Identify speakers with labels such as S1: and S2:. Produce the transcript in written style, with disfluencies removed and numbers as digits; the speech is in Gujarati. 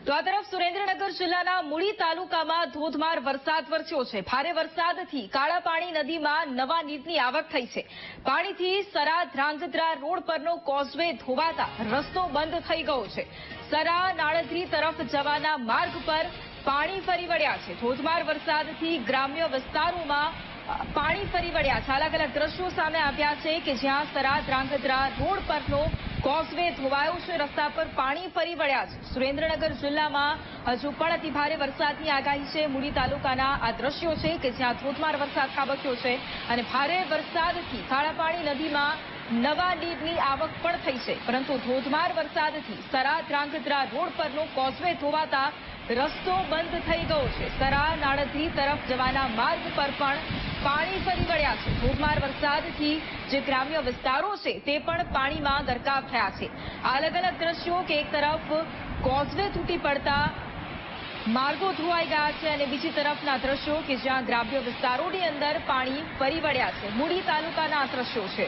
S1: તો આ તરફ સુરેન્દ્રનગર જિલ્લાના મૂળી તાલુકામાં ધોધમાર વરસાદ વરસ્યો છે। ભારે વરસાદથી કાળા પાણી નદીમાં નવા નીરની આવક થઈ છે। પાણીથી સરા ધ્રાંગધ્રા રોડ પરનો કોઝવે ધોવાતા રસ્તો બંધ થઈ ગયો છે। સરા નાળદ્રી તરફ જવાના માર્ગ પર પાણી ફરી વળ્યા છે। ધોધમાર વરસાદથી ગ્રામ્ય વિસ્તારોમાં પાણી ફરી વળ્યા છે। અલગ અલગ દ્રશ્યો સામે આવ્યા છે કે જ્યાં સરા ધ્રાંગધ્રા રોડ પરનો કોઝવે ધોવાયો છે, રસ્તા પર પાણી ફરી વળ્યા છે। સુરેન્દ્રનગર જિલ્લામાં હજુ પણ અતિ ભારે વરસાદની આગાહી છે। મૂળી તાલુકાના આ દ્રશ્યો છે કે જ્યાં ધોધમાર વરસાદ ખાબક્યો છે અને ભારે વરસાદથી કાળા પાણી નદીમાં નવા નીરની આવક પણ થઈ છે, પરંતુ ધોધમાર વરસાદથી સરા ધ્રાંગધ્રા રોડ પરનો કોઝવે ધોવાતા રસ્તો બંધ થઈ ગયો છે। સરા નાળદ્રી તરફ જવાના માર્ગ પર પણ પાણી ફરી વળ્યા છે। ધોધમાર વરસાદથી જે ગ્રામ્ય વિસ્તારો છે તે પણ પાણીમાં ગરકાવ થયા છે। અલગ અલગ દ્રશ્યો કે એક તરફ કોઝવે તૂટી પડતા માર્ગો ધોવાઈ ગયા છે અને બીજી તરફના દ્રશ્યો કે જ્યાં ગ્રામ્ય વિસ્તારોની અંદર પાણી ફરી વળ્યા છે। મૂળી તાલુકાના આ દ્રશ્યો છે।